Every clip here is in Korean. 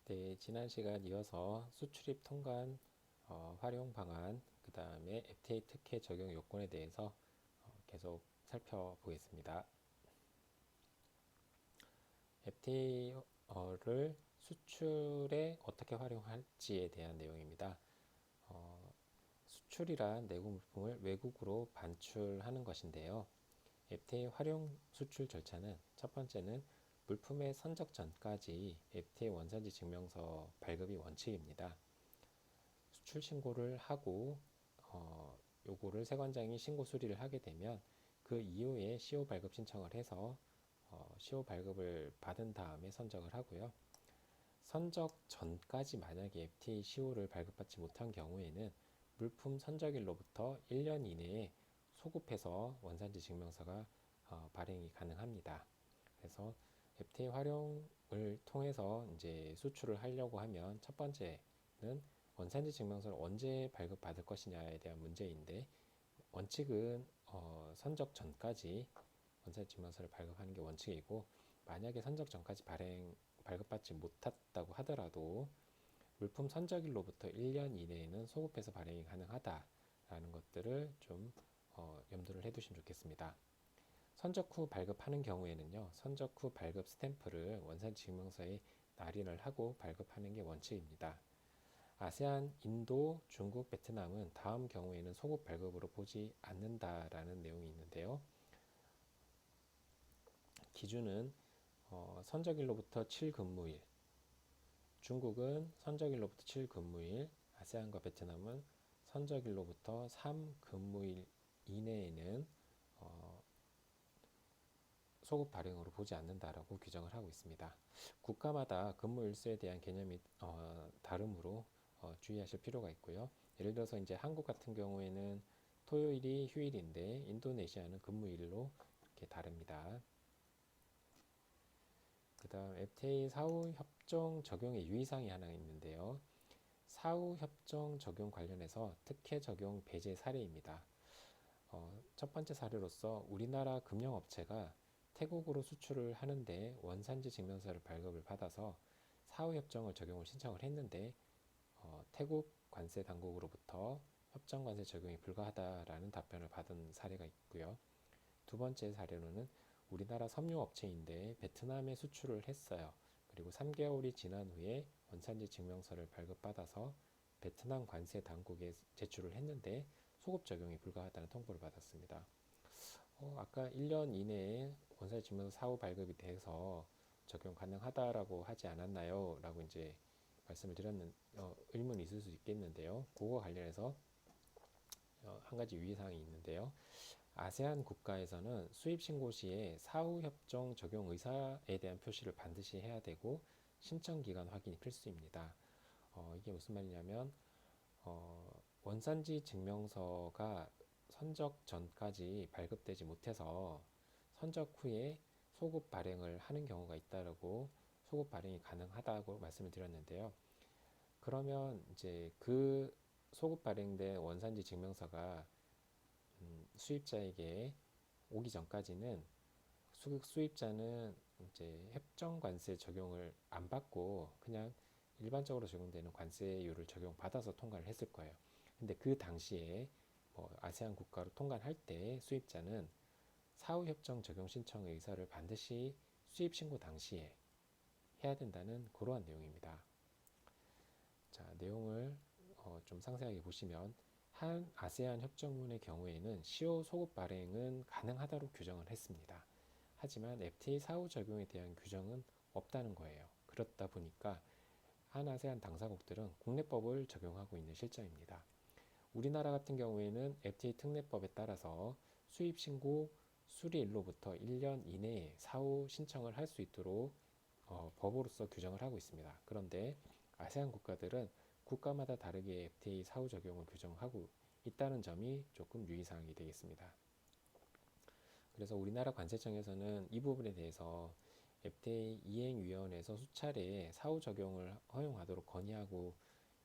네, 지난 시간 이어서 수출입 통관 활용 방안, 그 다음에 FTA 특혜 적용 요건에 대해서 계속 살펴보겠습니다. FTA를 수출에 어떻게 활용할지에 대한 내용입니다. 수출이란 내국 물품을 외국으로 반출하는 것인데요. FTA 활용 수출 절차는 첫 번째는 물품의 선적 전까지 FTA 원산지 증명서 발급이 원칙입니다. 수출 신고를 하고 요거를 세관장이 신고 수리를 하게 되면 그 이후에 CO 발급 신청을 해서 CO 발급을 받은 다음에 선적을 하고요. 선적 전까지 만약에 FTA CO를 발급받지 못한 경우에는 물품 선적일로부터 1년 이내에 소급해서 원산지 증명서가 발행이 가능합니다. 그래서 FTA 활용을 통해서 이제 수출을 하려고 하면 첫 번째는 원산지 증명서를 언제 발급받을 것이냐에 대한 문제인데, 원칙은 선적 전까지 원산지 증명서를 발급하는 게 원칙이고, 만약에 선적 전까지 발급받지 못했다고 하더라도 물품 선적일로부터 1년 이내에는 소급해서 발행이 가능하다라는 것들을 좀 염두를 해두시면 좋겠습니다. 선적 후 발급하는 경우에는요, 선적 후 발급 스탬프를 원산지 증명서에 날인을 하고 발급하는 게 원칙입니다. 아세안, 인도, 중국, 베트남은 다음 경우에는 소급 발급으로 보지 않는다라는 내용이 있는데요. 기준은 선적일로부터 7근무일, 중국은 선적일로부터 7근무일, 아세안과 베트남은 선적일로부터 3근무일 이내에는 소급 발행으로 보지 않는다라고 규정을 하고 있습니다. 국가마다 근무 일수에 대한 개념이 다르므로 주의하실 필요가 있고요. 예를 들어서 이제 한국 같은 경우에는 토요일이 휴일인데 인도네시아는 근무일로 이렇게 다릅니다. 그 다음 FTA 사후 협정 적용의 유의사항이 하나 있는데요. 사후 협정 적용 관련해서 특혜 적용 배제 사례입니다. 첫 번째 사례로서 우리나라 금융업체가 태국으로 수출을 하는데 원산지 증명서를 발급을 받아서 사후협정을 적용을 신청을 했는데 태국 관세 당국으로부터 협정 관세 적용이 불가하다라는 답변을 받은 사례가 있고요. 두 번째 사례로는 우리나라 섬유업체인데 베트남에 수출을 했어요. 그리고 3개월이 지난 후에 원산지 증명서를 발급받아서 베트남 관세 당국에 제출을 했는데 소급 적용이 불가하다는 통보를 받았습니다. 아까 1년 이내에 원산지 증명서 사후 발급이 돼서 적용 가능하다라고 하지 않았나요? 라고 이제 말씀을 드렸는, 의문이 있을 수 있겠는데요. 그거 관련해서 한 가지 유의사항이 있는데요. 아세안 국가에서는 수입 신고 시에 사후 협정 적용 의사에 대한 표시를 반드시 해야 되고 신청 기간 확인이 필수입니다. 이게 무슨 말이냐면 원산지 증명서가 선적 전까지 발급되지 못해서 선적 후에 소급 발행을 하는 경우가 있다라고 소급 발행이 가능하다고 말씀을 드렸는데요. 그러면 이제 그 소급 발행된 원산지 증명서가 수입자에게 오기 전까지는 수입자는 이제 협정 관세 적용을 안 받고 그냥 일반적으로 적용되는 관세율을 적용받아서 통과를 했을 거예요. 근데 그 당시에 아세안 국가로 통관할 때 수입자는 사후협정 적용 신청의 의사를 반드시 수입 신고 당시에 해야 된다는 그러한 내용입니다. 자, 내용을 좀 상세하게 보시면 한 아세안 협정문의 경우에는 CO 소급 발행은 가능하다고 규정을 했습니다. 하지만 FTA 사후 적용에 대한 규정은 없다는 거예요. 그렇다 보니까 한 아세안 당사국들은 국내법을 적용하고 있는 실정입니다. 우리나라 같은 경우에는 FTA 특례법에 따라서 수입 신고 수리일로부터 1년 이내에 사후 신청을 할 수 있도록 법으로서 규정을 하고 있습니다. 그런데 아세안 국가들은 국가마다 다르게 FTA 사후 적용을 규정하고 있다는 점이 조금 유의사항이 되겠습니다. 그래서 우리나라 관세청에서는 이 부분에 대해서 FTA 이행위원회에서 수차례 사후 적용을 허용하도록 건의하고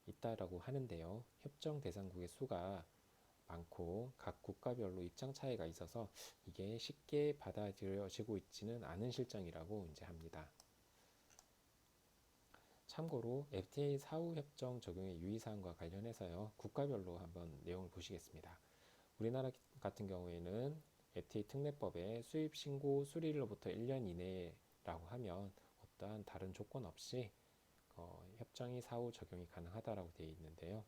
있다라고 하는데요. 협정 대상국의 수가 많고 각 국가별로 입장 차이가 있어서 이게 쉽게 받아들여지고 있지는 않은 실정이라고 이제 합니다. 참고로 FTA 사후 협정 적용의 유의사항과 관련해서요, 국가별로 한번 내용을 보시겠습니다. 우리나라 같은 경우에는 FTA 특례법에 수입 신고 수리일로부터 1년 이내라고 하면 어떠한 다른 조건 없이 협정이 사후 적용이 가능하다라고 되어 있는데요.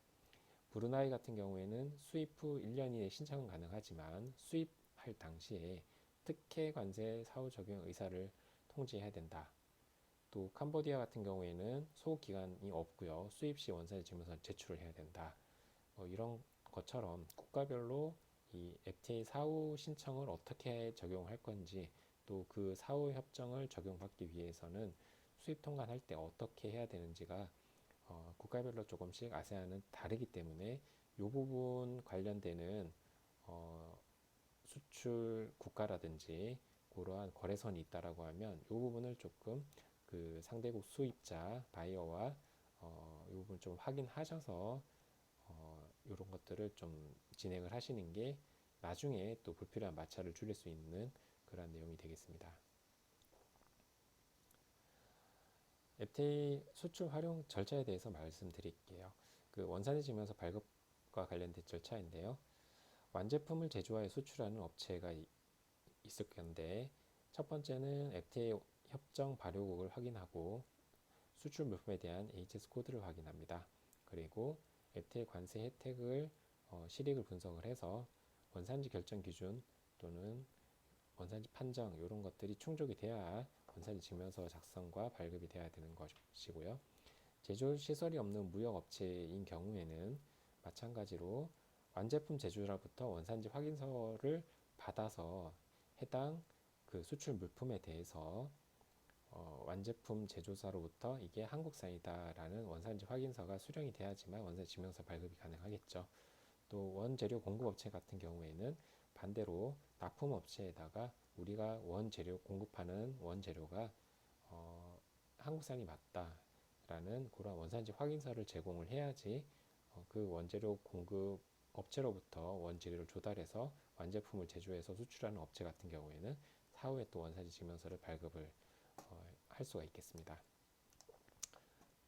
브루나이 같은 경우에는 수입 후 1년 이내 신청은 가능하지만 수입할 당시에 특혜 관세 사후 적용 의사를 통지해야 된다. 또 캄보디아 같은 경우에는 소급 기간이 없고요. 수입 시 원산지 증명서 제출을 해야 된다. 이런 것처럼 국가별로 이 FTA 사후 신청을 어떻게 적용할 건지, 또 그 사후 협정을 적용받기 위해서는 수입 통관할 때 어떻게 해야 되는지가 국가별로 조금씩 아세안은 다르기 때문에 이 부분 관련되는 수출 국가라든지 그러한 거래선이 있다라고 하면 이 부분을 조금 그 상대국 수입자 바이어와 이 부분 좀 확인하셔서 이런 것들을 좀 진행을 하시는 게 나중에 또 불필요한 마찰을 줄일 수 있는 그런 내용이 되겠습니다. FTA 수출 활용 절차에 대해서 말씀드릴게요. 그 원산지 증명서 발급과 관련된 절차인데요. 완제품을 제조하여 수출하는 업체가 있을 건데, 첫 번째는 FTA 협정 발효국을 확인하고 수출 물품에 대한 HS 코드를 확인합니다. 그리고 FTA 관세 혜택을 실익을 분석을 해서 원산지 결정 기준 또는 원산지 판정 이런 것들이 충족이 돼야 원산지 증명서 작성과 발급이 돼야 되는 것이고요. 제조 시설이 없는 무역 업체인 경우에는 마찬가지로 완제품 제조자로부터 원산지 확인서를 받아서 해당 그 수출 물품에 대해서 완제품 제조사로부터 이게 한국산이다라는 원산지 확인서가 수령이 돼야지만 원산지 증명서 발급이 가능하겠죠. 또 원재료 공급업체 같은 경우에는 반대로 납품업체에다가 우리가 원재료 공급하는 원재료가 한국산이 맞다라는 그런 원산지 확인서를 제공을 해야지 그 원재료 공급 업체로부터 원재료를 조달해서 완제품을 제조해서 수출하는 업체 같은 경우에는 사후에 또 원산지 증명서를 발급을 할 수가 있겠습니다.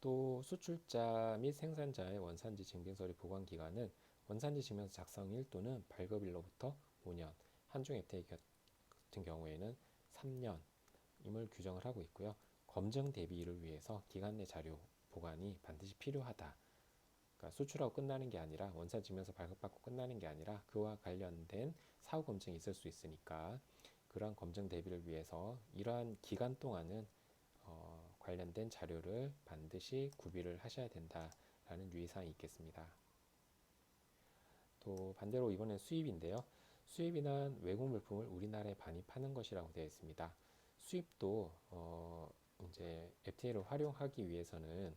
또 수출자 및 생산자의 원산지 증빙서류 보관 기간은 원산지 증명서 작성일 또는 발급일로부터 5년, 한중 FTA 같은 경우에는 3년임을 규정을 하고 있고요. 검증 대비를 위해서 기간 내 자료 보관이 반드시 필요하다. 그러니까 수출하고 끝나는 게 아니라 원산지 증명서 발급받고 끝나는 게 아니라 그와 관련된 사후 검증이 있을 수 있으니까 그러한 검증 대비를 위해서 이러한 기간 동안은 관련된 자료를 반드시 구비를 하셔야 된다라는 유의사항이 있겠습니다. 또 반대로 이번엔 수입인데요. 수입이란 외국 물품을 우리나라에 반입하는 것이라고 되어 있습니다. 수입도 이제 FTA를 활용하기 위해서는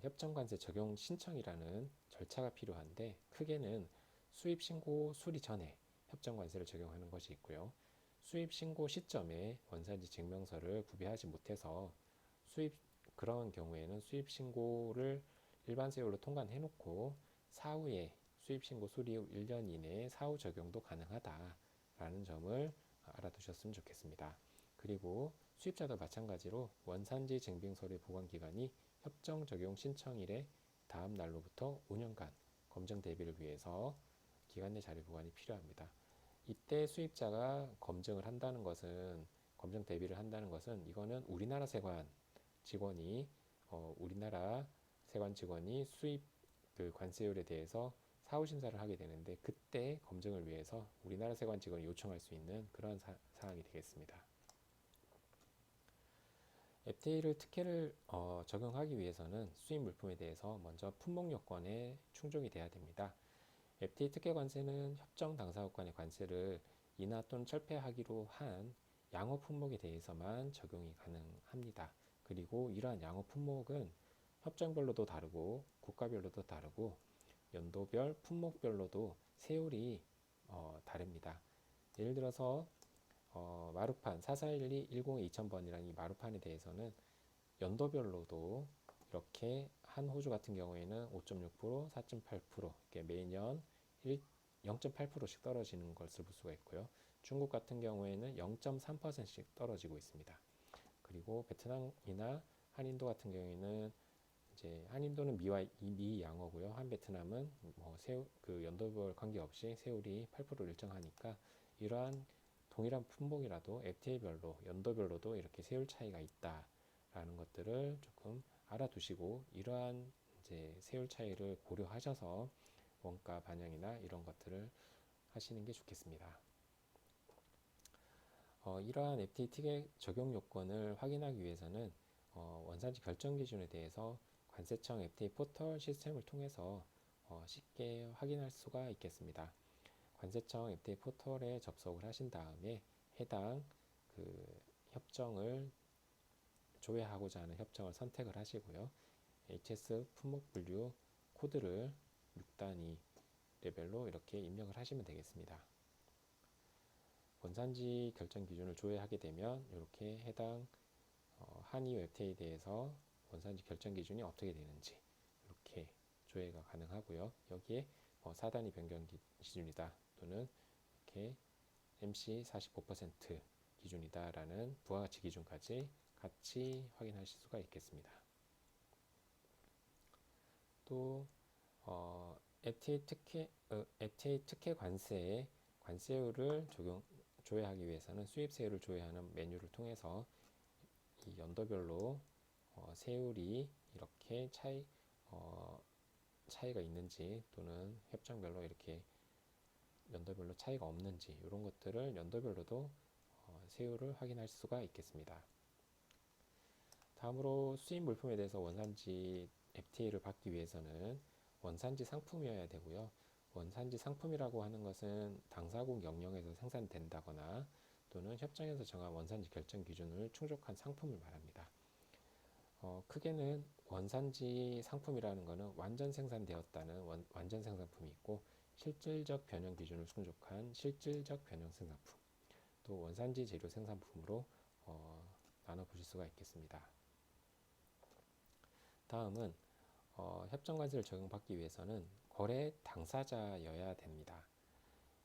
협정관세 적용 신청이라는 절차가 필요한데, 크게는 수입 신고 수리 전에 협정관세를 적용하는 것이 있고요. 수입 신고 시점에 원산지 증명서를 구비하지 못해서 그런 경우에는 수입 신고를 일반 세율로 통관해 놓고 사후에 수입 신고 수리 후 1년 이내에 사후 적용도 가능하다라는 점을 알아두셨으면 좋겠습니다. 그리고 수입자도 마찬가지로 원산지 증빙서류 보관 기간이 협정 적용 신청일의 다음 날로부터 5년간 검증 대비를 위해서 기간 내 자료 보관이 필요합니다. 이때 수입자가 검증 대비를 한다는 것은 이거는 우리나라 세관 직원이 수입 그 관세율에 대해서 사후 심사를 하게 되는데, 그때 검증을 위해서 우리나라 세관 직원이 요청할 수 있는 그런 사항이 되겠습니다. FTA를 특혜를 적용하기 위해서는 수입 물품에 대해서 먼저 품목 요건에 충족이 돼야 됩니다. FTA 특혜 관세는 협정 당사국 간의 관세를 인하 또는 철폐하기로 한 양호 품목에 대해서만 적용이 가능합니다. 그리고 이러한 양호 품목은 협정별로도 다르고 국가별로도 다르고 연도별, 품목별로도 세율이 다릅니다. 예를 들어서 마루판 4412 10의 2000번이라는 이 마루판에 대해서는 연도별로도 이렇게 한 호주 같은 경우에는 5.6%, 4.8% 이렇게 매년 0.8%씩 떨어지는 것을 볼 수가 있고요. 중국 같은 경우에는 0.3%씩 떨어지고 있습니다. 그리고 베트남이나 한인도 같은 경우에는 이제 한인도는 미 양어고요. 한 베트남은 뭐 새우 그 연도별 관계없이 세율이 8%를 일정하니까 이러한 동일한 품목이라도 FTA별로 연도별로도 이렇게 세율 차이가 있다라는 것들을 조금 알아두시고 이러한 이제 세율 차이를 고려하셔서 원가 반영이나 이런 것들을 하시는 게 좋겠습니다. 이러한 FTA 특례 적용 요건을 확인하기 위해서는 원산지 결정 기준에 대해서 관세청 FTA 포털 시스템을 통해서 쉽게 확인할 수가 있겠습니다. 관세청 FTA 포털에 접속을 하신 다음에 해당 그 협정을 조회하고자 하는 협정을 선택을 하시고요. HS 품목 분류 코드를 6단위 레벨로 이렇게 입력을 하시면 되겠습니다. 원산지 결정 기준을 조회하게 되면 이렇게 해당 한EU FTA에 대해서 원산지 결정 기준이 어떻게 되는지 이렇게 조회가 가능하고요. 여기에 4단위 변경 기준이다 또는 이렇게 MC 45% 기준이다 라는 부가가치 기준까지 같이 확인하실 수가 있겠습니다. 또 FTA 특혜 관세율을 조회하기 위해서는 수입세율을 조회하는 메뉴를 통해서 이 연도별로 세율이 이렇게 차이가 있는지 또는 협정별로 이렇게 연도별로 차이가 없는지 이런 것들을 연도별로도 세율을 확인할 수가 있겠습니다. 다음으로 수입 물품에 대해서 원산지 FTA를 받기 위해서는 원산지 상품이어야 되고요. 원산지 상품이라고 하는 것은 당사국 영역에서 생산된다거나 또는 협정에서 정한 원산지 결정 기준을 충족한 상품을 말합니다. 크게는 원산지 상품이라는 것은 완전 생산되었다는 완전 생산품이 있고 실질적 변형 기준을 충족한 실질적 변형 생산품, 또 원산지 재료 생산품으로 나눠보실 수가 있겠습니다. 다음은 협정 관세를 적용받기 위해서는 거래 당사자여야 됩니다.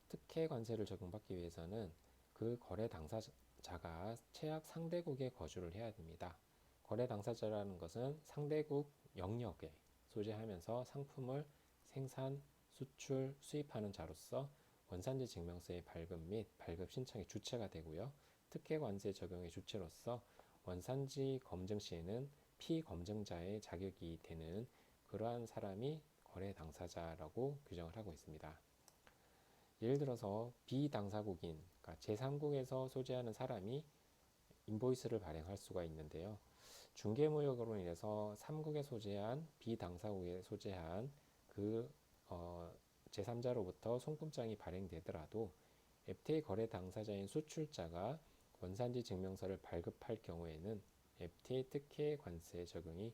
특혜 관세를 적용받기 위해서는 그 거래 당사자가 최악 상대국에 거주를 해야 됩니다. 거래 당사자라는 것은 상대국 영역에 소재하면서 상품을 생산, 수출, 수입하는 자로서 원산지 증명서의 발급 및 발급 신청의 주체가 되고요. 특혜 관세 적용의 주체로서 원산지 검증 시에는 피검증자의 자격이 되는 그러한 사람이 거래 당사자라고 규정을 하고 있습니다. 예를 들어서 비당사국인, 그러니까 제3국에서 소재하는 사람이 인보이스를 발행할 수가 있는데요. 중개무역으로 인해서 3국에 소재한 비당사국에 소재한 그 제3자로부터 송금장이 발행되더라도 FTA 거래 당사자인 수출자가 원산지 증명서를 발급할 경우에는 FTA 특혜 관세 적용이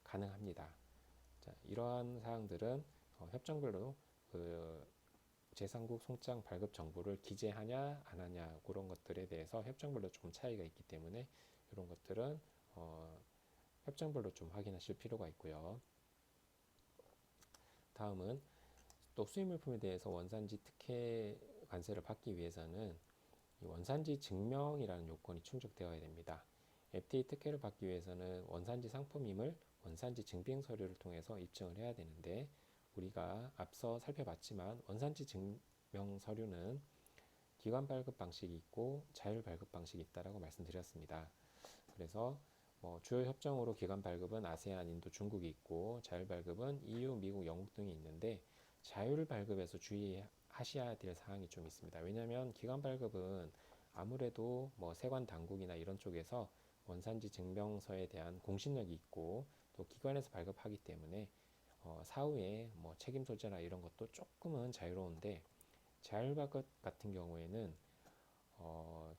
가능합니다. 자, 이러한 사항들은 협정별로 그 제3국 송장 발급 정보를 기재하냐 안 하냐 그런 것들에 대해서 협정별로 조금 차이가 있기 때문에 이런 것들은 협정별로 좀 확인하실 필요가 있고요. 다음은 또 수입물품에 대해서 원산지 특혜 관세를 받기 위해서는 이 원산지 증명이라는 요건이 충족되어야 됩니다. FTA 특혜를 받기 위해서는 원산지 상품임을 원산지 증빙 서류를 통해서 입증을 해야 되는데 우리가 앞서 살펴봤지만 원산지 증명 서류는 기관 발급 방식이 있고 자율 발급 방식이 있다라고 말씀드렸습니다. 그래서 주요 협정으로 기관 발급은 아세안, 인도, 중국이 있고 자율 발급은 EU, 미국, 영국 등이 있는데 자율 발급에서 주의하셔야 될 사항이 좀 있습니다. 왜냐하면 기관 발급은 아무래도 세관 당국이나 이런 쪽에서 원산지 증명서에 대한 공신력이 있고 또 기관에서 발급하기 때문에 사후에 책임 소재나 이런 것도 조금은 자유로운데 자율 발급 같은 경우에는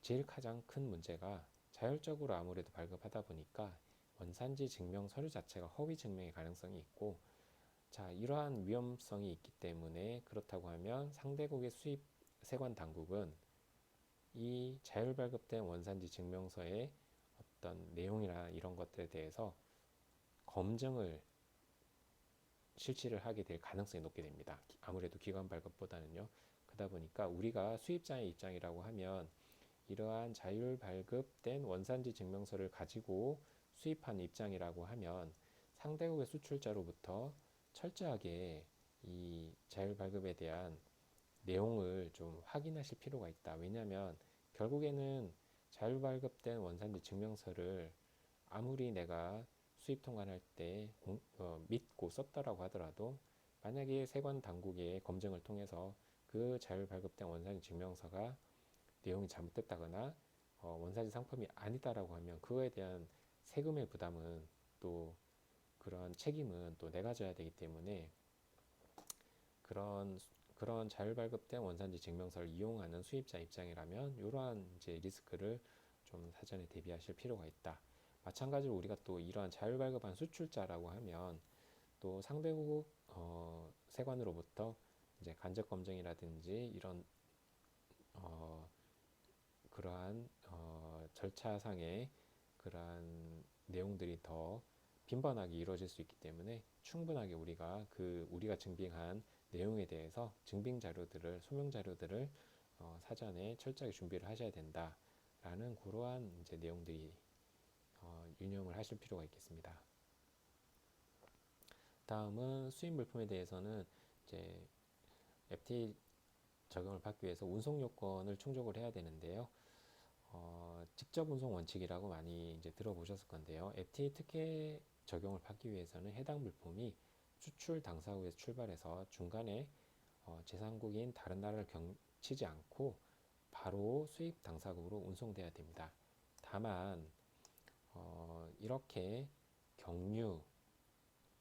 제일 가장 큰 문제가 자율적으로 아무래도 발급하다 보니까 원산지 증명 서류 자체가 허위 증명의 가능성이 있고 자 이러한 위험성이 있기 때문에 그렇다고 하면 상대국의 수입 세관 당국은 이 자율 발급된 원산지 증명서의 어떤 내용이나 이런 것들에 대해서 검증을 실시를 하게 될 가능성이 높게 됩니다. 아무래도 기관 발급보다는요. 그러다 보니까 우리가 수입자의 입장이라고 하면 이러한 자율 발급된 원산지 증명서를 가지고 수입하는 입장이라고 하면 상대국의 수출자로부터 철저하게 이 자율 발급에 대한 내용을 좀 확인하실 필요가 있다. 왜냐하면 결국에는 자율 발급된 원산지 증명서를 아무리 내가 수입 통관할 때 믿고 썼다라고 하더라도 만약에 세관 당국의 검증을 통해서 그 자율 발급된 원산지 증명서가 내용이 잘못됐다거나 원산지 상품이 아니다라고 하면 그거에 대한 세금의 부담은 또 그런 책임은 또 내가 져야 되기 때문에 그런 그런 자율 발급된 원산지 증명서를 이용하는 수입자 입장이라면 이러한 이제 리스크를 좀 사전에 대비하실 필요가 있다. 마찬가지로 우리가 또 이러한 자율 발급한 수출자라고 하면 또 상대국 세관으로부터 이제 간접 검증이라든지 이런 어, 그러한 절차상의 그러한 내용들이 더 빈번하게 이루어질 수 있기 때문에 충분하게 우리가 증빙한 내용에 대해서 증빙 자료들을 소명 자료들을 사전에 철저하게 준비를 하셔야 된다라는 그러한 이제 내용들이 유념을 하실 필요가 있겠습니다. 다음은 수입 물품에 대해서는 이제 FTA 적용을 받기 위해서 운송 요건을 충족을 해야 되는데요. 직접 운송 원칙이라고 많이 이제 들어보셨을 건데요. FTA 특혜 적용을 받기 위해서는 해당 물품이 수출 당사국에서 출발해서 중간에 제상국인 다른 나라를 치지 않고 바로 수입 당사국으로 운송돼야 됩니다. 다만 이렇게 경유,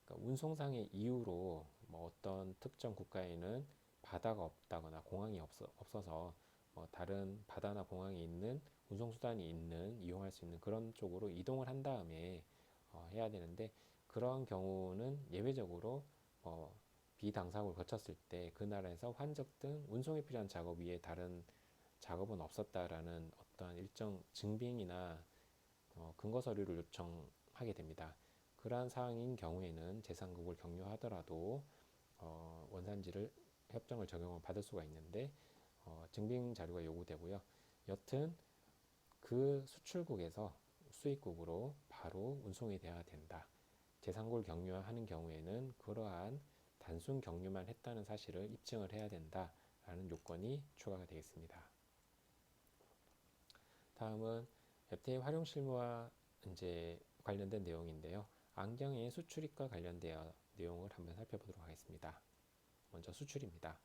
그러니까 운송상의 이유로 뭐 어떤 특정 국가에는 바다가 없다거나 공항이 없어서 다른 바다나 공항이 있는 운송수단이 있는 이용할 수 있는 그런 쪽으로 이동을 한 다음에 해야 되는데 그런 경우는 예외적으로 비당사국을 거쳤을 때 그 나라에서 환적 등 운송에 필요한 작업 위에 다른 작업은 없었다라는 어떤 일정 증빙이나 근거 서류를 요청하게 됩니다. 그러한 사항인 경우에는 제3국을 경유하더라도 원산지를 협정을 적용을 받을 수가 있는데 증빙 자료가 요구되고요. 여튼 그 수출국에서 수입국으로 바로 운송이 되어야 된다. 제3국을 경유하는 경우에는 그러한 단순 경유만 했다는 사실을 입증을 해야 된다라는 요건이 추가가 되겠습니다. 다음은 FTA 활용 실무와 이제 관련된 내용인데요. 안경의 수출입과 관련되어 내용을 한번 살펴보도록 하겠습니다. 먼저 수출입니다.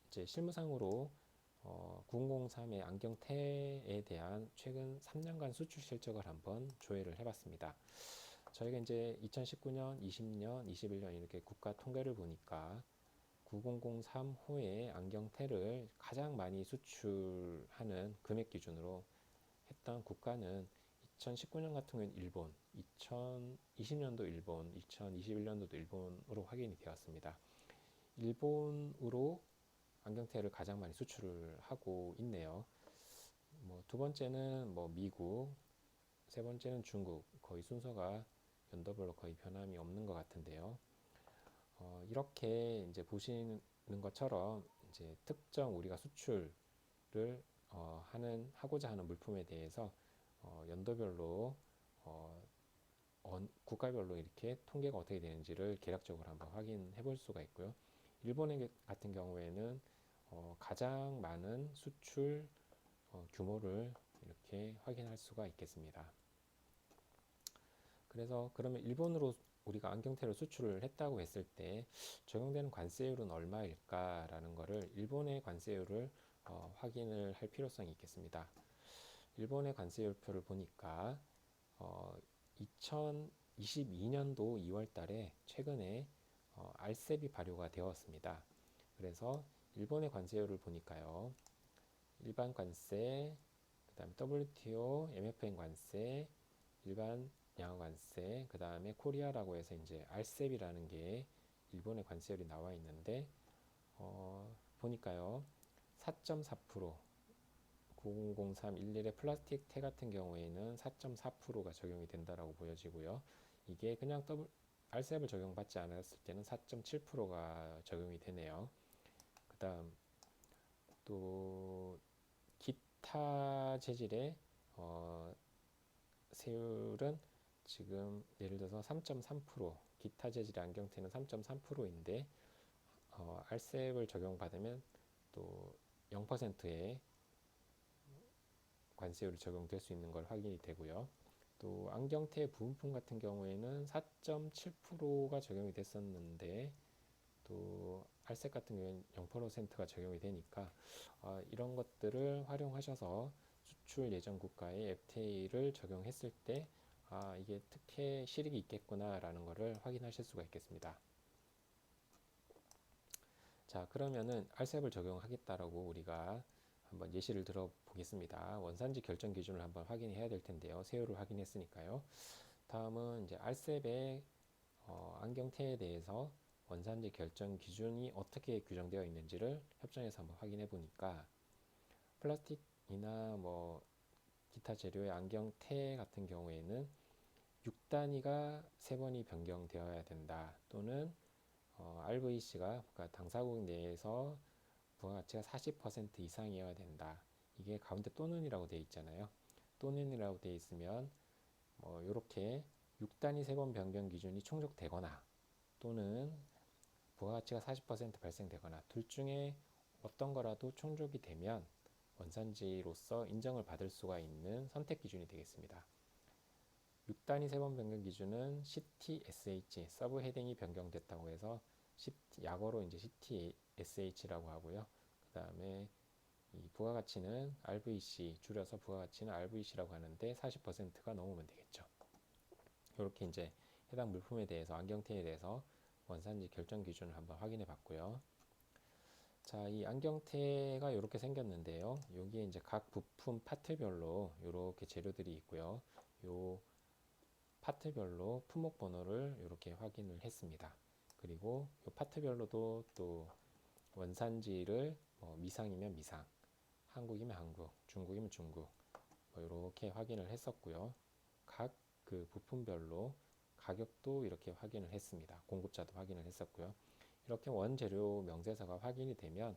이제 실무상으로 9003의 안경테에 대한 최근 3년간 수출 실적을 한번 조회를 해봤습니다. 저희가 이제 2019년, 20년, 21년 이렇게 국가 통계를 보니까 9003호의 안경테를 가장 많이 수출하는 금액 기준으로 했던 국가는 2019년 같은 경우는 일본, 2020년도 일본, 2021년도도 일본으로 확인이 되었습니다. 일본으로 안경테를 가장 많이 수출을 하고 있네요. 두 번째는 미국, 세 번째는 중국, 거의 순서가 연도별로 거의 변함이 없는 것 같은데요. 이렇게 이제 보시는 것처럼 이제 특정 우리가 수출을 하고자 하는 물품에 대해서 연도별로 국가별로 이렇게 통계가 어떻게 되는지를 개략적으로 한번 확인해 볼 수가 있고요. 일본 같은 경우에는 가장 많은 수출 규모를 이렇게 확인할 수가 있겠습니다. 그래서 그러면 일본으로 우리가 안경테를 수출을 했다고 했을 때 적용되는 관세율은 얼마일까라는 거를 일본의 관세율을 확인을 할 필요성이 있겠습니다. 일본의 관세율표를 보니까 2022년도 2월 달에 최근에 RCEP이 발효가 되었습니다. 그래서 일본의 관세율을 보니까요. 일반 관세, 그 다음에 WTO, MFN 관세, 일반 양화 관세, 그 다음에 코리아라고 해서 이제 RCEP이라는 게 일본의 관세율이 나와 있는데 보니까요. 4.4% 900311의 플라스틱 테 같은 경우에는 4.4%가 적용이 된다라고 보여지고요. 이게 그냥 RCEP을 적용받지 않았을 때는 4.7%가 적용이 되네요. 그 다음 또 기타 재질의 세율은 지금 예를 들어서 3.3%, 기타 재질의 안경테는 3.3%인데 RCEP을 적용받으면 또 0%의 관세율이 적용될 수 있는 걸 확인이 되고요. 또 안경테 부품품 같은 경우에는 4.7%가 적용이 됐었는데 또 RCEP 같은 경우에는 0%가 적용이 되니까 이런 것들을 활용하셔서 수출 예정 국가의 FTA를 적용했을 때 이게 특혜 실익이 있겠구나라는 것을 확인하실 수가 있겠습니다. 자, 그러면은 RCEP을 적용하겠다라고 우리가 한번 예시를 들어보겠습니다. 원산지 결정 기준을 한번 확인해야 될 텐데요. 세율을 확인했으니까요. 다음은 이제 RCEP의 안경테에 대해서 원산지 결정 기준이 어떻게 규정되어 있는지를 협정에서 한번 확인해 보니까 플라스틱이나 뭐 기타 재료의 안경테 같은 경우에는 6단위가 3번이 변경되어야 된다. 또는 RVC가 그러니까 당사국 내에서 부가가치가 40% 이상이어야 된다. 이게 가운데 또는이라고 되어 있잖아요. 또는이라고 되어 있으면 이렇게 6단위 3번 변경 기준이 충족되거나 또는 부가가치가 40% 발생되거나 둘 중에 어떤 거라도 충족이 되면 원산지로서 인정을 받을 수가 있는 선택 기준이 되겠습니다. 6단위 3번 변경 기준은 CTSH, 서브 헤딩이 변경됐다고 해서 약어로 이제 CTSH라고 하고요. 그 다음에 이 부가가치는 RVC, 줄여서 부가가치는 RVC라고 하는데 40%가 넘으면 되겠죠. 이렇게 이제 해당 물품에 대해서 안경테에 대해서 원산지 결정 기준을 한번 확인해 봤고요. 자, 이 안경테가 이렇게 생겼는데요. 여기에 이제 각 부품 파트별로 이렇게 재료들이 있고요. 요 파트별로 품목 번호를 이렇게 확인을 했습니다. 그리고 요 파트별로도 또 원산지를 미상이면 미상, 한국이면 한국, 중국이면 중국 이렇게 확인을 했었고요. 각 그 부품별로 가격도 이렇게 확인을 했습니다. 공급자도 확인을 했었고요. 이렇게 원재료 명세서가 확인이 되면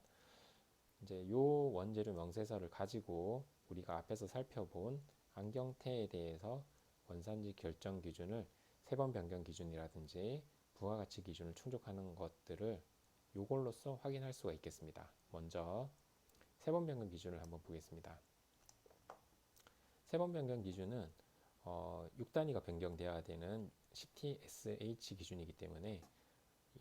이제 요 원재료 명세서를 가지고 우리가 앞에서 살펴본 안경테에 대해서 원산지 결정 기준을 3번 변경 기준이라든지 부가가치 기준을 충족하는 것들을 요걸로써 확인할 수가 있겠습니다. 먼저 3번 변경 기준을 한번 보겠습니다. 3번 변경 기준은 6단위가 변경되어야 되는 CTSH 기준이기 때문에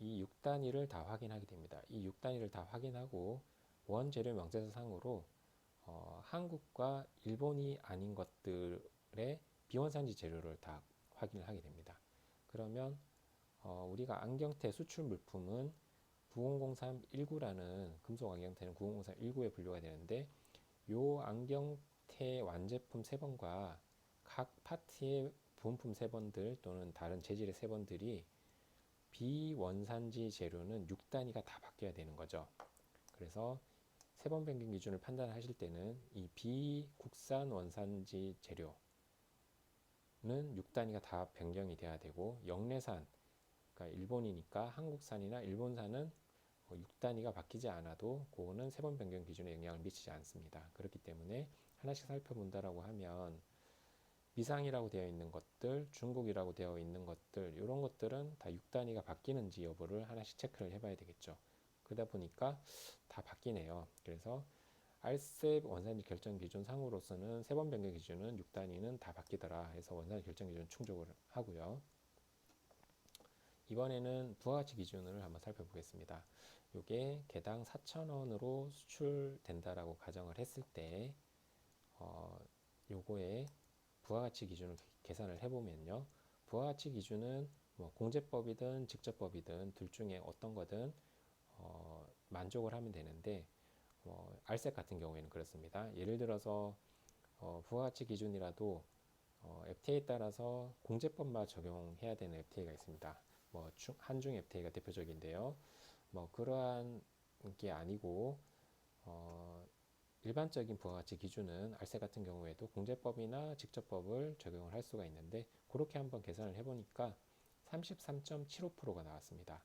이 6단위를 다 확인하게 됩니다. 이 6단위를 다 확인하고 원재료 명세서 상으로 한국과 일본이 아닌 것들의 비원산지 재료를 다 확인을 하게 됩니다. 그러면 우리가 안경테 수출 물품은 900319라는 금속 안경테는 900319에 분류가 되는데 요 안경테 완제품 3번과 각 파트의 부품품 3번들 또는 다른 재질의 3번들이 비원산지 재료는 6단위가 다 바뀌어야 되는 거죠. 그래서 3번 변경 기준을 판단하실 때는 이 비국산 원산지 재료는 6단위가 다 변경이 돼야 되고 영내산, 그러니까 일본이니까 한국산이나 일본산은 6단위가 바뀌지 않아도 그거는 3번 변경 기준에 영향을 미치지 않습니다. 그렇기 때문에 하나씩 살펴본다라고 하면 미상이라고 되어 있는 것들, 중국이라고 되어 있는 것들 이런 것들은 다 6단위가 바뀌는지 여부를 하나씩 체크를 해봐야 되겠죠. 그러다 보니까 다 바뀌네요. 그래서 RCEP 원산지 결정 기준 상으로서는 3번 변경 기준은 6단위는 다 바뀌더라 해서 원산지 결정 기준 충족을 하고요. 이번에는 부가가치 기준을 한번 살펴보겠습니다. 이게 개당 4,000원으로 수출된다라고 가정을 했을 때 요거에 부가가치 기준을 계산을 해보면요. 부가가치 기준은 뭐 공제법이든 직접법이든 둘 중에 어떤 거든 만족을 하면 되는데 RCEP 같은 경우에는 그렇습니다. 예를 들어서 부가가치 기준이라도 FTA에 따라서 공제법만 적용해야 되는 FTA가 있습니다. 한중 FTA가 대표적인데요. 그러한 게 아니고 일반적인 부가가치 기준은 RCEP 같은 경우에도 공제법이나 직접법을 적용을 할 수가 있는데 그렇게 한번 계산을 해보니까 33.75%가 나왔습니다.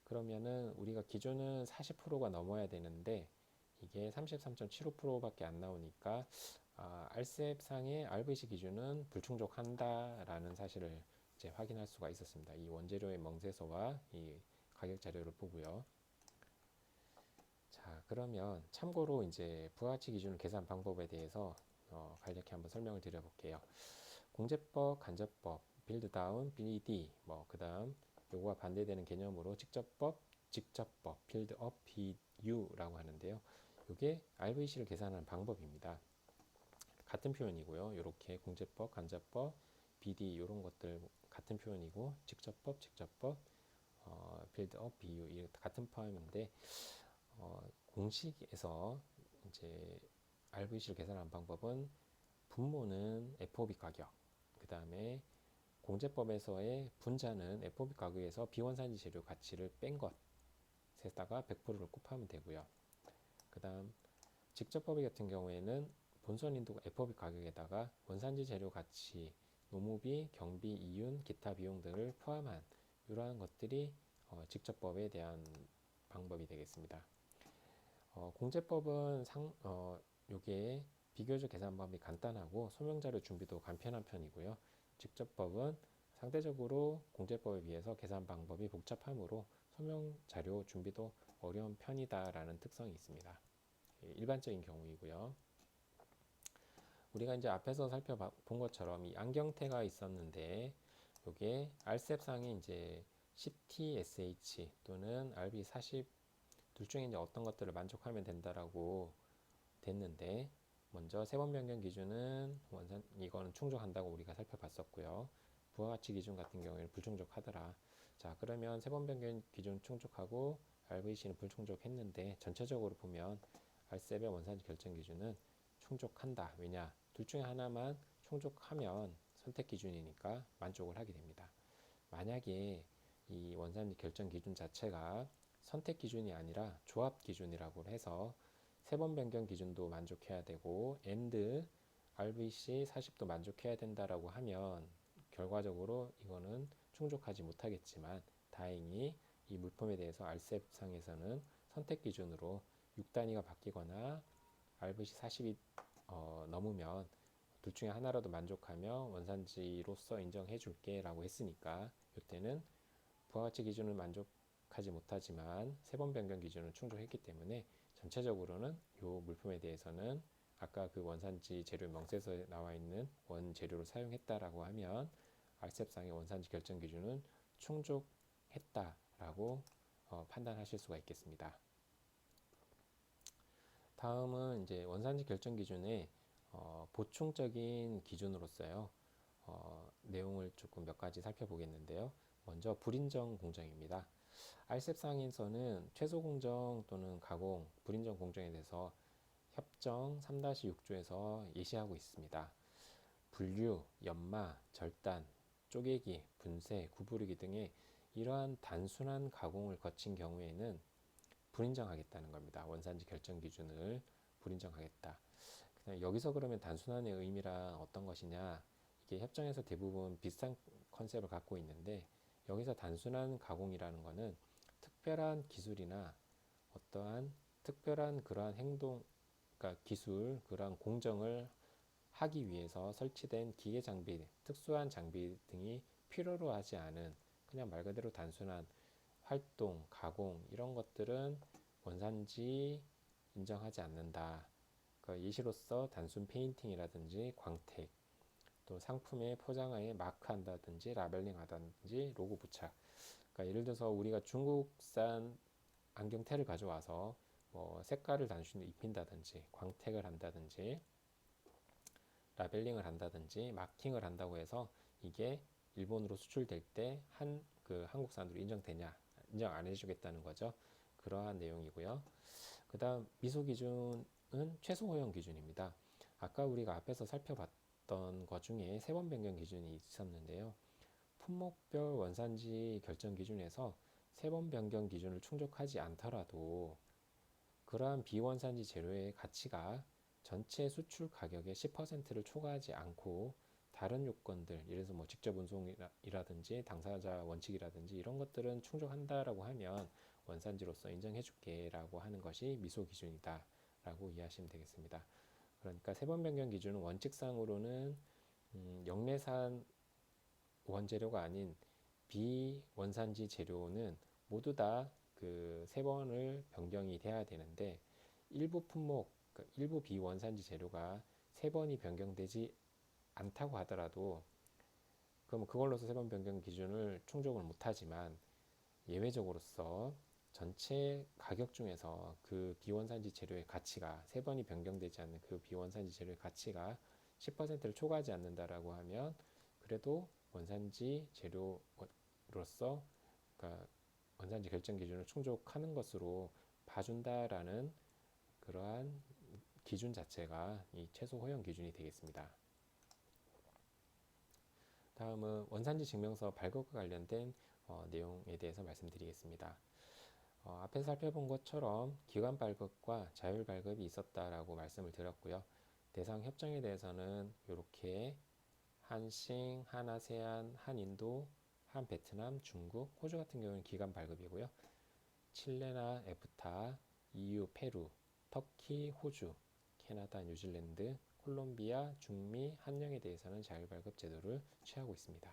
그러면은 우리가 기준은 40%가 넘어야 되는데 이게 33.75%밖에 안 나오니까 RCEP상의 RVC 기준은 불충족한다라는 사실을 이제 확인할 수가 있었습니다. 이 원재료의 멍세소와 이 가격 자료를 보고요. 자, 그러면 참고로 이제 부가가치 기준 계산 방법에 대해서 간략히 한번 설명을 드려볼게요. 공제법, 간접법, 빌드다운, BD, 그다음 요거와 반대되는 개념으로 직접법, 빌드업, BU라고 하는데요. 이게 RVC를 계산하는 방법입니다. 같은 표현이고요. 이렇게 공제법, 간접법, BD 이런 것들 같은 표현이고 직접법, 빌드업, BU 이 같은 포함인데 공식에서 이제 RVC를 계산하는 방법은 분모는 FOB 가격, 그 다음에 공제법에서의 분자는 FOB 가격에서 비원산지 재료 가치를 뺀 것에다가 100%를 곱하면 되고요. 그 다음 직접법 같은 경우에는 본선 인도 FOB 가격에다가 원산지 재료 가치, 노무비, 경비, 이윤, 기타 비용 등을 포함한 이러한 것들이 직접법에 대한 방법이 되겠습니다. 공제법은 요게 비교적 계산 방법이 간단하고 소명자료 준비도 간편한 편이고요. 직접법은 상대적으로 공제법에 비해서 계산 방법이 복잡하므로 소명자료 준비도 어려운 편이다라는 특성이 있습니다. 일반적인 경우이고요. 우리가 이제 앞에서 살펴본 것처럼 이 안경테가 있었는데 요게 RCEP상에 이제 CTSH 또는 RB40 둘 중에 이제 어떤 것들을 만족하면 된다라고 됐는데 먼저 세번 변경 기준은 이거는 충족한다고 우리가 살펴봤었고요. 부가가치 기준 같은 경우에는 불충족하더라. 자, 그러면 세번 변경 기준 충족하고 RVC는 불충족했는데 전체적으로 보면 RCEP의 원산지 결정 기준은 충족한다. 왜냐? 둘 중에 하나만 충족하면 선택 기준이니까 만족을 하게 됩니다. 만약에 이 원산지 결정 기준 자체가 선택 기준이 아니라 조합 기준이라고 해서 세번 변경 기준도 만족해야 되고 and RVC 40도 만족해야 된다라고 하면 결과적으로 이거는 충족하지 못하겠지만 다행히 이 물품에 대해서 RCEP상에서는 선택 기준으로 6단위가 바뀌거나 RVC 40이 넘으면 둘 중에 하나라도 만족하며 원산지로서 인정해 줄게 라고 했으니까 이때는 부가가치 기준을 만족하지 못하지만 세번 변경 기준을 충족했기 때문에 전체적으로는 이 물품에 대해서는 아까 그 원산지 재료 명세서에 나와 있는 원재료를 사용했다라고 하면 RCEP상의 원산지 결정 기준은 충족했다라고 판단하실 수가 있겠습니다. 다음은 이제 원산지 결정 기준의 보충적인 기준으로서요. 내용을 조금 몇 가지 살펴보겠는데요. 먼저 불인정 공정입니다. RCEP상에서는 최소 공정 또는 가공, 불인정 공정에 대해서 협정 3-6조에서 예시하고 있습니다. 분류, 연마, 절단, 쪼개기, 분쇄, 구부리기 등의 이러한 단순한 가공을 거친 경우에는 불인정하겠다는 겁니다. 원산지 결정 기준을 불인정하겠다. 여기서 그러면 단순한의 의미란 어떤 것이냐? 이게 협정에서 대부분 비슷한 컨셉을 갖고 있는데 여기서 단순한 가공이라는 것은 특별한 기술이나 어떠한 특별한 그러한 행동, 그러니까 기술, 그러한 공정을 하기 위해서 설치된 기계 장비, 특수한 장비 등이 필요로 하지 않은 그냥 말 그대로 단순한 활동, 가공 이런 것들은 원산지 인정하지 않는다. 그 예시로서 단순 페인팅이라든지 광택, 또 상품의 포장하에 마크한다든지 라벨링하다든지 로고 부착. 그러니까 예를 들어서 우리가 중국산 안경테를 가져와서 색깔을 단순히 입힌다든지 광택을 한다든지 라벨링을 한다든지 마킹을 한다고 해서 이게 일본으로 수출될 때 한국산으로 인정되냐 인정 안 해주겠다는 거죠. 그러한 내용이고요. 그 다음 미소 기준은 최소 허용 기준입니다. 아까 우리가 앞에서 살펴봤던 것 중에 세번 변경 기준이 있었는데요. 품목별 원산지 결정 기준에서 세번 변경 기준을 충족하지 않더라도 그러한 비원산지 재료의 가치가 전체 수출 가격의 10%를 초과하지 않고 다른 요건들, 예를 들어서 직접 운송이라든지 당사자 원칙이라든지 이런 것들은 충족한다라고 하면 원산지로서 인정해줄게 라고 하는 것이 미소 기준이다 라고 이해하시면 되겠습니다. 그러니까 세번 변경 기준은 원칙상으로는 영내산 원재료가 아닌 비원산지 재료는 모두 다 그 세 번을 변경이 돼야 되는데 일부 품목, 그러니까 일부 비원산지 재료가 세 번이 변경되지 않다고 하더라도 그럼 그걸로서 세 번 변경 기준을 충족을 못하지만 예외적으로서 전체 가격 중에서 그 비원산지 재료의 가치가 세 번이 변경되지 않는 그 비원산지 재료의 가치가 10%를 초과하지 않는다라고 하면 그래도 원산지 재료로서 그러니까 원산지 결정 기준을 충족하는 것으로 봐준다라는 그러한 기준 자체가 이 최소 허용 기준이 되겠습니다. 다음은 원산지 증명서 발급과 관련된 내용에 대해서 말씀드리겠습니다. 앞에서 살펴본 것처럼 기관 발급과 자율 발급이 있었다라고 말씀을 드렸고요. 대상 협정에 대해서는 이렇게 한싱, 한아세안, 한인도, 한베트남, 중국, 호주 같은 경우는 기관 발급이고요. 칠레나 에프타, EU, 페루, 터키, 호주, 캐나다, 뉴질랜드, 콜롬비아, 중미, 한영에 대해서는 자율 발급 제도를 취하고 있습니다.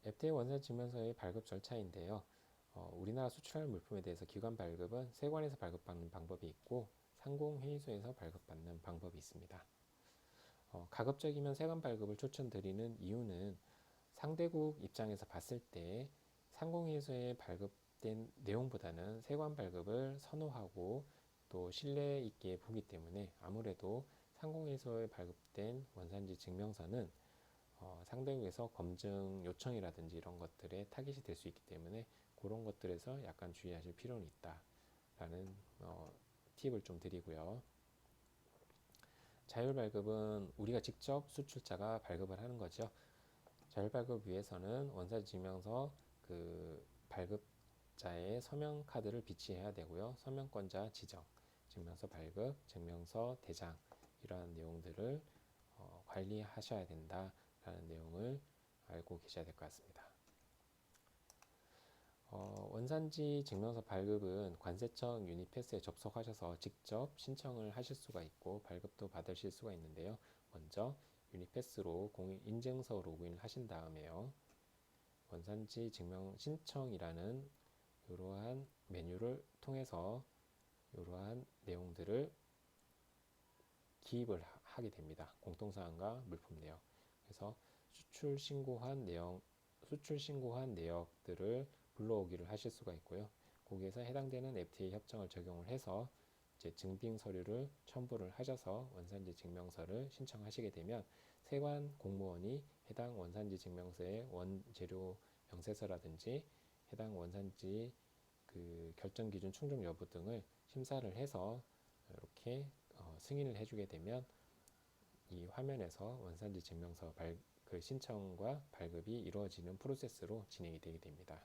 FTA 원산 증명서의 발급 절차인데요. 우리나라 수출할 물품에 대해서 기관 발급은 세관에서 발급받는 방법이 있고 상공회의소에서 발급받는 방법이 있습니다. 가급적이면 세관 발급을 추천드리는 이유는 상대국 입장에서 봤을 때 상공회의소에 발급된 내용보다는 세관 발급을 선호하고 또 신뢰 있게 보기 때문에 아무래도 상공회의소에 발급된 원산지 증명서는 상대국에서 검증 요청이라든지 이런 것들에 타깃이 될 수 있기 때문에 그런 것들에서 약간 주의하실 필요는 있다라는 팁을 좀 드리고요. 자율 발급은 우리가 직접 수출자가 발급을 하는 거죠. 자율 발급 위해서는 원산지 증명서 그 발급자의 서명 카드를 비치해야 되고요. 서명권자 지정, 증명서 발급, 증명서 대장 이러한 내용들을 관리하셔야 된다라는 내용을 알고 계셔야 될 것 같습니다. 원산지 증명서 발급은 관세청 유니패스에 접속하셔서 직접 신청을 하실 수가 있고 발급도 받으실 수가 있는데요. 먼저 유니패스로 공인인증서 로그인을 하신 다음에요. 원산지 증명 신청이라는 이러한 메뉴를 통해서 이러한 내용들을 기입을 하게 됩니다. 공통사항과 물품 내역. 그래서 수출 신고한 내역들을 불러오기를 하실 수가 있고요. 거기에서 해당되는 FTA 협정을 적용을 해서 이제 증빙 서류를 첨부를 하셔서 원산지 증명서를 신청하시게 되면 세관 공무원이 해당 원산지 증명서의 원재료 명세서라든지 해당 원산지 그 결정 기준 충족 여부 등을 심사를 해서 이렇게 승인을 해주게 되면 이 화면에서 원산지 증명서 그 신청과 발급이 이루어지는 프로세스로 진행이 되게 됩니다.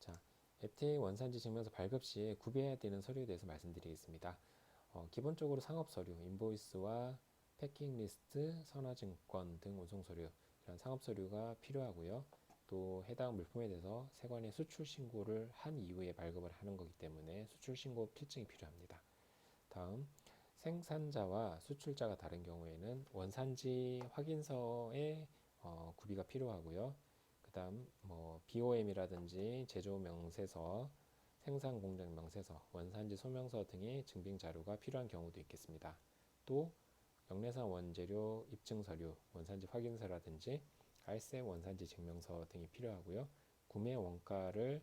자, FTA 원산지 증명서 발급 시에 구비해야 되는 서류에 대해서 말씀드리겠습니다. 기본적으로 상업 서류, 인보이스와 패킹 리스트, 선화증권 등 운송 서류, 이런 상업 서류가 필요하고요. 또 해당 물품에 대해서 세관에 수출 신고를 한 이후에 발급을 하는 거기 때문에 수출 신고 필증이 필요합니다. 다음, 생산자와 수출자가 다른 경우에는 원산지 확인서의 구비가 필요하고요. 그 다음 BOM이라든지 제조 명세서, 생산 공장 명세서, 원산지 소명서 등의 증빙 자료가 필요한 경우도 있겠습니다. 또 영내산 원재료 입증 서류, 원산지 확인서라든지 RCEP 원산지 증명서 등이 필요하고요. 구매 원가를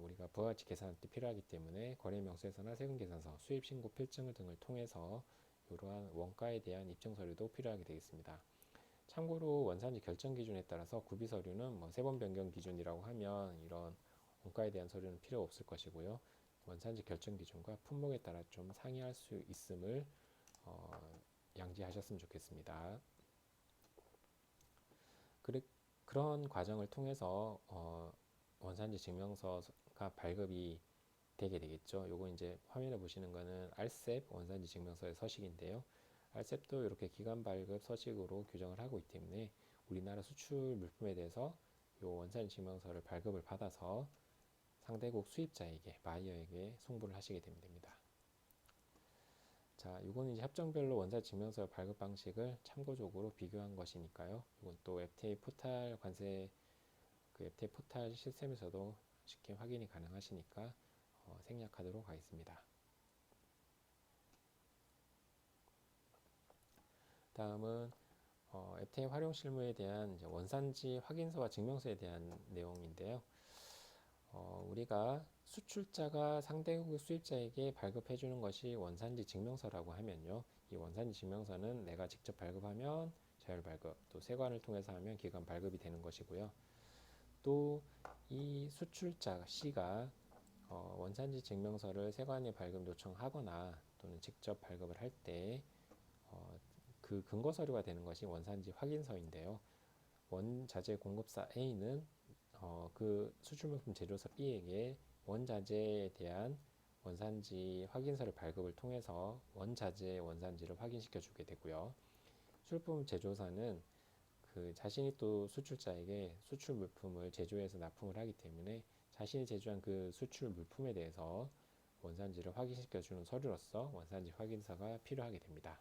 우리가 부가가치 계산할 때 필요하기 때문에 거래명세서나 세금계산서, 수입신고 필증 등을 통해서 이러한 원가에 대한 입증 서류도 필요하게 되겠습니다. 참고로 원산지 결정 기준에 따라서 구비 서류는 세 번 변경 기준이라고 하면 이런 원가에 대한 서류는 필요 없을 것이고요. 원산지 결정 기준과 품목에 따라 좀 상이할 수 있음을 양지하셨으면 좋겠습니다. 그런 과정을 통해서 원산지 증명서가 발급이 되게 되겠죠. 요거 이제 화면에 보시는 거는 RCEP 원산지 증명서의 서식인데요. RCEP도 이렇게 기관 발급 서식으로 규정을 하고 있기 때문에 우리나라 수출 물품에 대해서 요 원산지 증명서를 발급을 받아서 상대국 수입자에게, 바이어에게 송부를 하시게 되면 됩니다. 자, 이거는 이제 협정별로 원산지 증명서 발급 방식을 참고적으로 비교한 것이니까요. 이건 또 FTA 포탈 관세 그 FTA 포탈 시스템에서도 쉽게 확인이 가능하시니까 생략하도록 하겠습니다. 다음은 FTA 활용 실무에 대한 이제 원산지 확인서와 증명서에 대한 내용인데요. 우리가 수출자가 상대국 수입자에게 발급해 주는 것이 원산지 증명서라고 하면요. 이 원산지 증명서는 내가 직접 발급하면 자율 발급, 또 세관을 통해서 하면 기관 발급이 되는 것이고요. 또 이 수출자 C가 원산지 증명서를 세관에 발급 요청하거나 또는 직접 발급을 할 때 그 근거 서류가 되는 것이 원산지 확인서인데요. 원자재 공급사 A는 그 수출물품 제조사 B에게 원자재에 대한 원산지 확인서를 발급을 통해서 원자재 원산지를 확인시켜 주게 되고요. 수출품 제조사는 그 자신이 또 수출자에게 수출 물품을 제조해서 납품을 하기 때문에 자신이 제조한 그 수출 물품에 대해서 원산지를 확인시켜 주는 서류로서 원산지 확인서가 필요하게 됩니다.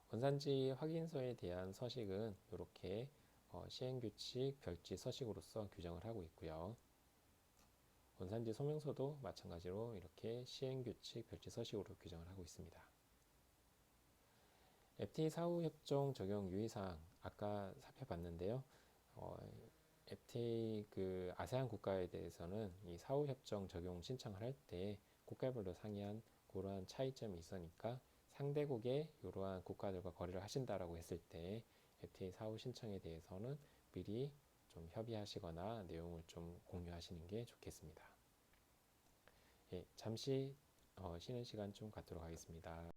원산지 확인서에 대한 서식은 이렇게 시행규칙 별지 서식으로서 규정을 하고 있고요. 원산지 소명서도 마찬가지로 이렇게 시행규칙 별지 서식으로 규정을 하고 있습니다. FTA 사후협정 적용 유의사항 아까 살펴봤는데요. FTA 그 아세안 국가에 대해서는 이 사후협정 적용 신청을 할 때 국가별로 상이한 그러한 차이점이 있으니까 상대국의 이러한 국가들과 거래를 하신다라고 했을 때 FTA 사후 신청에 대해서는 미리 좀 협의하시거나 내용을 좀 공유하시는 게 좋겠습니다. 예, 잠시 쉬는 시간 좀 갖도록 하겠습니다.